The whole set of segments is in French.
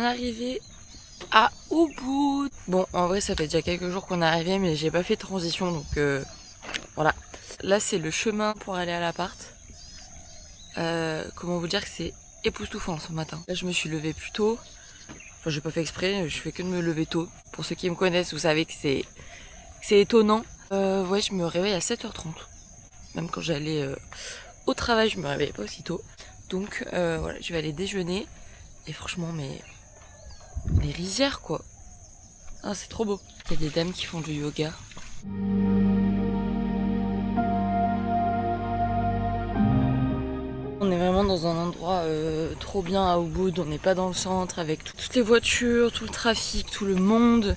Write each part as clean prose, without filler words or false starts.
arrivé à Ubud. Bon, en vrai, ça fait déjà quelques jours qu'on est arrivé, mais j'ai pas fait de transition, donc voilà. Là, c'est le chemin pour aller à l'appart. Comment vous dire que c'est époustouflant ce matin. Là, je me suis levée plus tôt. Enfin, j'ai pas fait exprès, je fais que de me lever tôt. Pour ceux qui me connaissent, vous savez que c'est étonnant. Ouais, je me réveille à 7h30. Même quand j'allais au travail, je me réveillais pas aussi tôt. Donc voilà, je vais aller déjeuner. Et franchement, mais les rizières quoi. Ah, c'est trop beau. Il y a des dames qui font du yoga. On est vraiment dans un endroit trop bien à Ubud. On n'est pas dans le centre avec toutes les voitures, tout le trafic, tout le monde.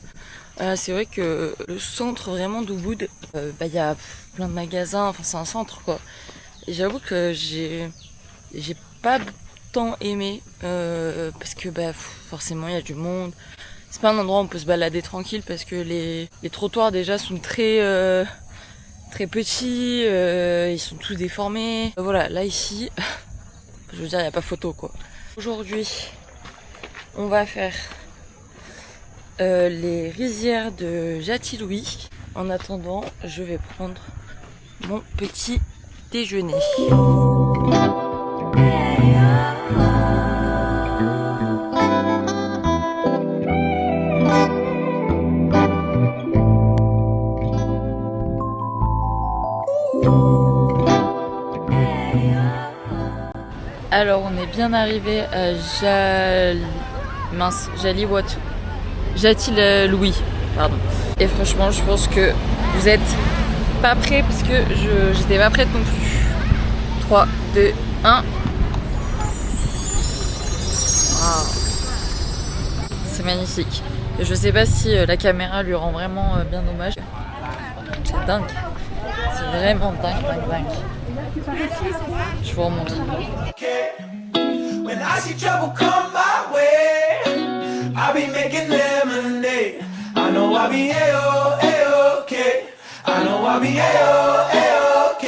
C'est vrai que le centre vraiment d'Ubud, y a plein de magasins. Enfin, c'est un centre quoi. Et j'avoue que j'ai pas tant aimé parce que forcément il y a du monde. C'est pas un endroit où on peut se balader tranquille parce que les trottoirs déjà sont très petits, ils sont tous déformés. Voilà, là ici, je veux dire, il n'y a pas photo quoi. Aujourd'hui, on va faire les rizières de Jati-Louis. En attendant, je vais prendre mon petit déjeuner. Alors on est bien arrivé à Jati-Louis, pardon. Et franchement, je pense que vous êtes pas prêts parce que j'étais pas prête non plus. 3, 2, 1. Wow. C'est magnifique. Et je sais pas si la caméra lui rend vraiment bien hommage. C'est dingue. C'est vraiment dingue. Je vous remonte. When I see trouble come my way, I'll be making lemonade. I know I'll be A-O-A-OK. I know I'll be A-O-A-OK.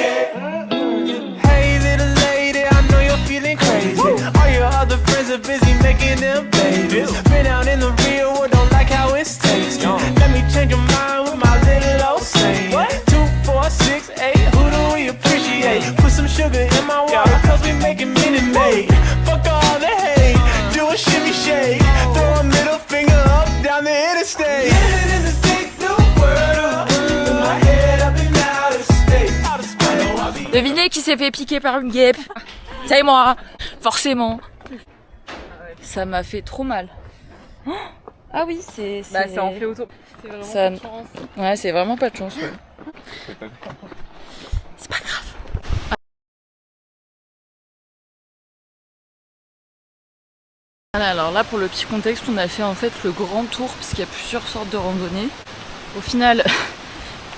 Hey little lady, I know you're feeling crazy. All your other friends are busy making them babies. Been out in the real world, don't like how it's tasting. Let me change your mind with my little old saying. 2, 4, 6, 8, who do we appreciate? Put some sugar in my water, cause we making Minute Maid. Fuck all the hate, do a shimmy shake. Throw a middle finger up down the interstate. Living in this big new world, with my head up and out of state. Devinez qui s'est fait piquer par une guêpe? C'est moi, forcément. Ça m'a fait trop mal. Ah oui, c'est... Bah ça en fait auto. C'est vraiment ça... pas de chance. Ouais, c'est vraiment pas de chance. Ouais. C'est pas grave. Alors là, pour le petit contexte, on a fait en fait le grand tour parce qu'il y a plusieurs sortes de randonnées. Au final,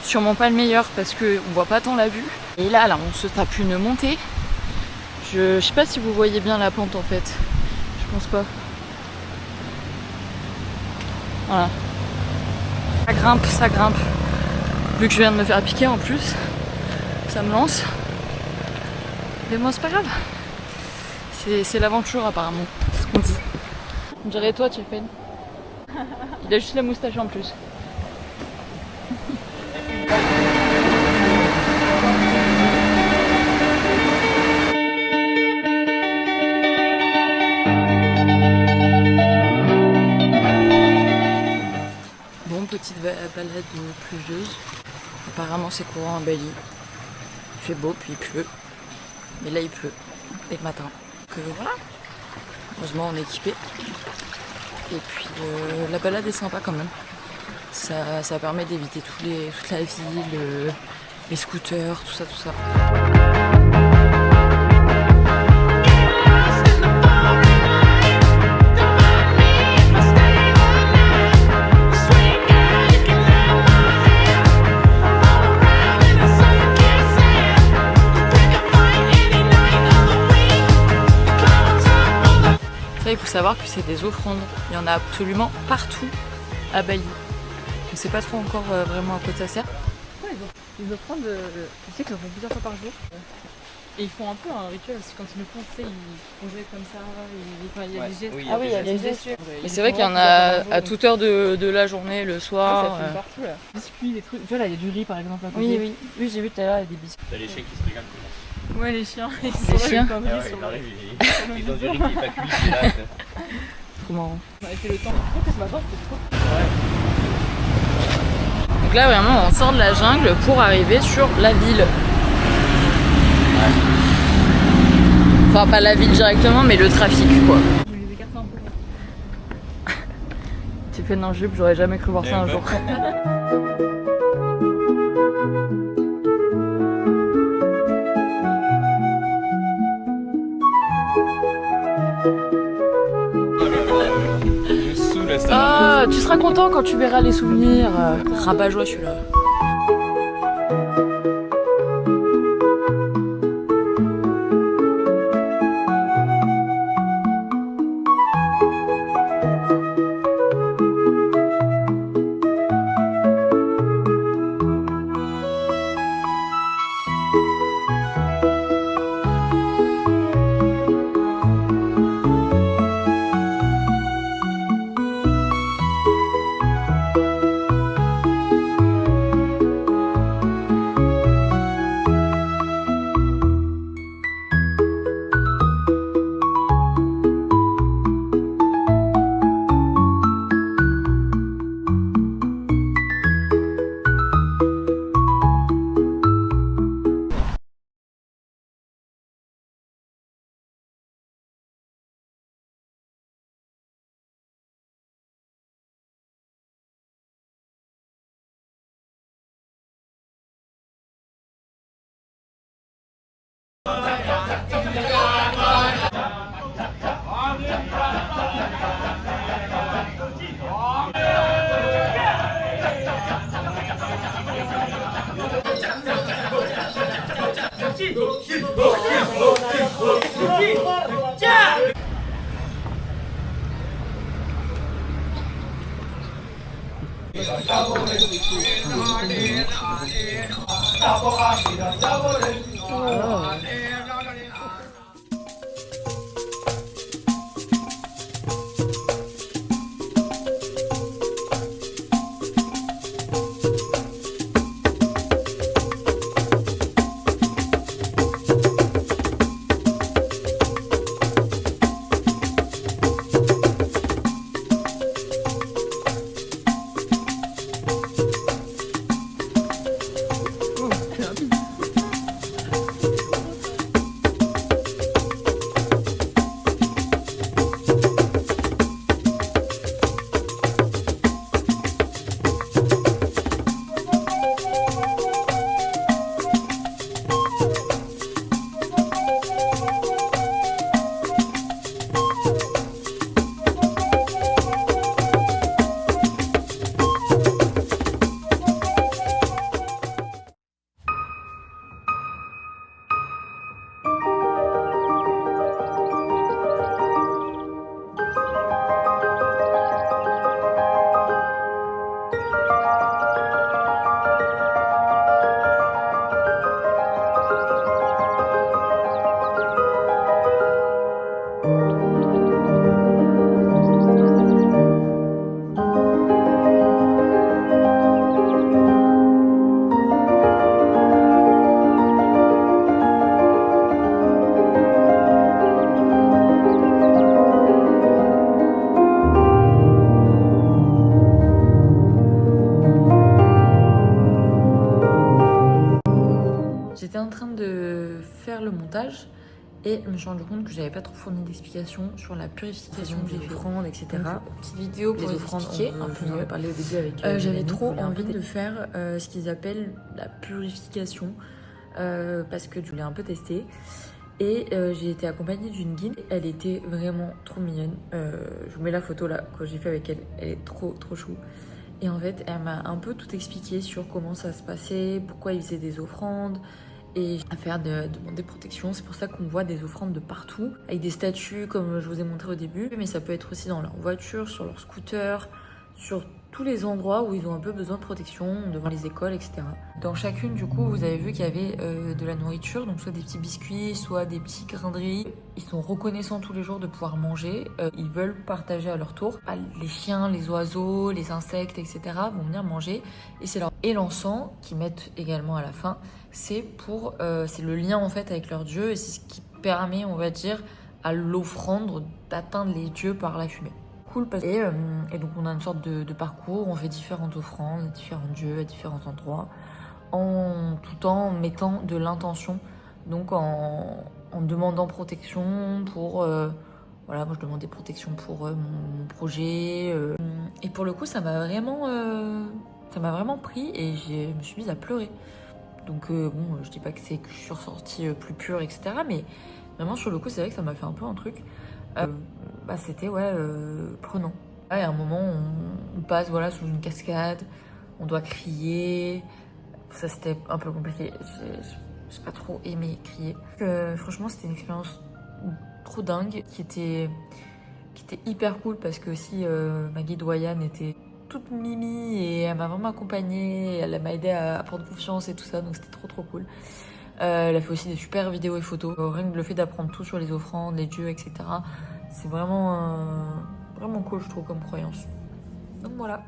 sûrement pas le meilleur parce qu'on voit pas tant la vue. Et là, on se tape une montée. Je sais pas si vous voyez bien la pente en fait. Je pense pas. Voilà. Ça grimpe. Vu que je viens de me faire piquer en plus, ça me lance. Mais moi, c'est pas grave. C'est l'aventure apparemment, c'est ce qu'on dit. On dirait toi, Tiffen. Il a juste la moustache en plus. Bon, petite balade pluvieuse. Apparemment c'est courant à Bali. Il fait beau puis il pleut. Mais là il pleut dès le matin. Voilà. Heureusement on est équipé. Et puis la balade est sympa quand même. Ça permet d'éviter toute la ville, les scooters, tout ça. Il faut savoir que c'est des offrandes. Il y en a absolument partout à Bali. On ne sait pas trop encore vraiment à quoi ça sert. Ouais, les offrandes, tu sais qu'ils en font plusieurs fois par jour. Et ils font un peu un rituel parce que quand ils le font, tu sais, ils font jouer comme ça, il y a des gestes. Oui, Ah oui, il y a des gestes. gestes. Mais c'est vrai qu'il y en a à toute heure de la journée, le soir. Ça filme partout là. Biscuits, des trucs. Tu vois là, il y a du riz par exemple à côté. Oui, j'ai vu tout à l'heure, il y a des biscuits. T'as les chiens qui se régalent comment? Ouais, les chiens. Ils Les sont là, chiens. le pain de riz Ouais, sur ils le- arrivent, ils ont du riz qui est pas cuit, c'est là. Trop marrant. On avait fait le temps. Je trouve que ce matin c'était trop. Donc là, vraiment, on sort de la jungle pour arriver sur la ville. Enfin, pas la ville directement, mais le trafic, quoi. Je les écarte un peu. Tu fais dans jupe, j'aurais jamais cru voir ça un jour. Ah, tu seras content quand tu verras les souvenirs. Rabat-joie celui-là. J'étais en train de faire le montage et je me suis rendu compte que j'avais pas trop fourni d'explications sur la purification des offrandes, etc. Petite vidéo pour les expliquer un peu. On en avait parlé au début avec. J'avais trop envie de faire ce qu'ils appellent la purification parce que je voulais un peu tester. Et j'ai été accompagnée d'une guide. Elle était vraiment trop mignonne. Je vous mets la photo là que j'ai fait avec elle. Elle est trop chou. Et en fait, elle m'a un peu tout expliqué sur comment ça se passait, pourquoi ils faisaient des offrandes et à faire des protections. C'est pour ça qu'on voit des offrandes de partout, avec des statues comme je vous ai montré au début. Mais ça peut être aussi dans leur voiture, sur leur scooter, sur tous les endroits où ils ont un peu besoin de protection, devant les écoles, etc. Dans chacune, du coup, vous avez vu qu'il y avait de la nourriture, donc soit des petits biscuits, soit des petits grains de riz. Ils sont reconnaissants tous les jours de pouvoir manger. Ils veulent partager à leur tour. Les chiens, les oiseaux, les insectes, etc. vont venir manger. Et c'est leur... Et l'encens, qu'ils mettent également à la fin, c'est le lien en fait avec leur dieu et c'est ce qui permet, on va dire, à l'offrande d'atteindre les dieux par la fumée. Cool parce... et donc on a une sorte de parcours, on fait différentes offrandes à différents dieux, à différents endroits, tout en mettant de l'intention, donc en demandant protection pour... voilà, moi je demandais protection pour mon projet. Et pour le coup, ça m'a vraiment pris et je me suis mise à pleurer. Donc bon, je dis pas que je suis ressortie plus pure, etc. Mais vraiment sur le coup, c'est vrai que ça m'a fait un peu un truc. C'était prenant. Et à un moment, on passe sous une cascade, on doit crier. Ça c'était un peu compliqué. J'ai pas trop aimé crier. Franchement, c'était une expérience trop dingue qui était hyper cool parce que aussi ma guide Wayan était toute mimi et elle m'a vraiment accompagnée, elle m'a aidé à prendre confiance et tout ça, donc c'était trop cool. Elle a fait aussi des super vidéos et photos. Rien que le fait d'apprendre tout sur les offrandes, les dieux, etc. C'est vraiment cool, je trouve, comme croyance. Donc voilà.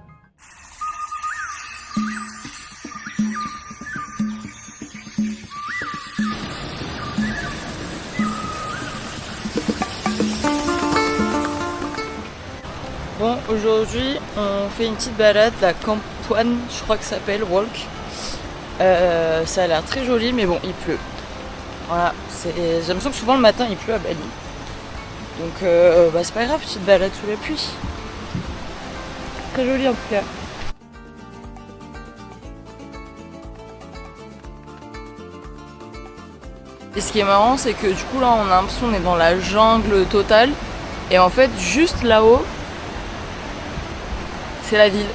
Bon, aujourd'hui, on fait une petite balade, la Campoine, je crois que ça s'appelle, Walk. Ça a l'air très joli, mais bon, il pleut. Voilà, j'ai l'impression que souvent le matin, il pleut à Bali. Donc, c'est pas grave, petite balade sous la pluie. Très joli en tout cas. Et ce qui est marrant, c'est que du coup, là, on a l'impression qu'on est dans la jungle totale. Et en fait, juste là-haut, c'est la ville.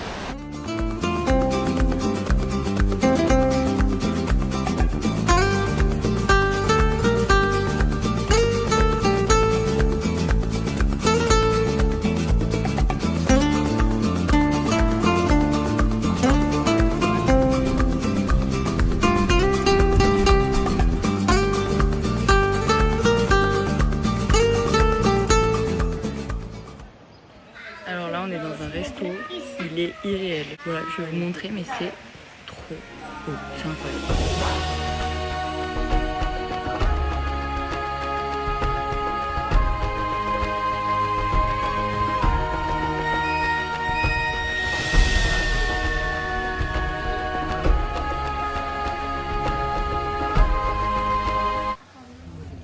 Alors là, on est dans un resto. Il est irréel. Voilà, je vais vous montrer, mais c'est trop beau. C'est incroyable.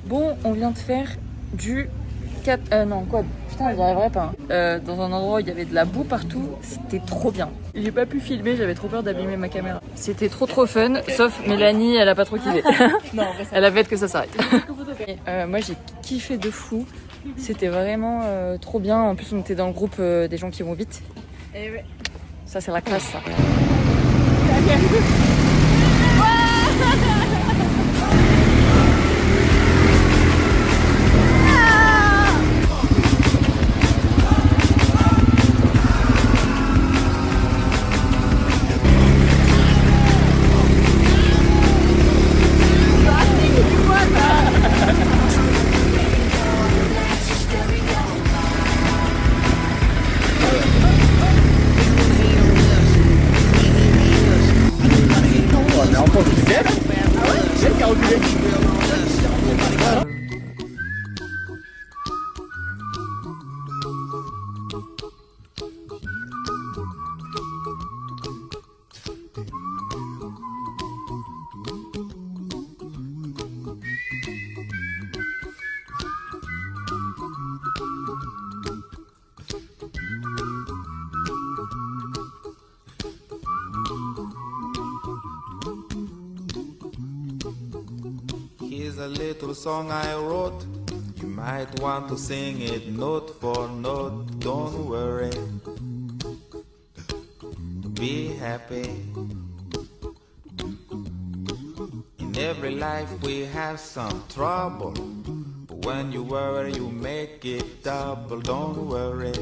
Bon, on vient de faire du... Putain, j'y arriverai pas. Dans un endroit où il y avait de la boue partout, c'était trop bien. J'ai pas pu filmer, j'avais trop peur d'abîmer ma caméra. C'était trop fun, sauf Mélanie, elle a pas trop kiffé. Elle avait hâte que ça s'arrête. Moi j'ai kiffé de fou. C'était vraiment trop bien. En plus, on était dans le groupe des gens qui vont vite. Ça, c'est la classe, ça. Here's a little song I wrote. You might want to sing it note for note. Don't worry. Be happy. In every life we have some trouble. But when you worry, you make it double. Don't worry.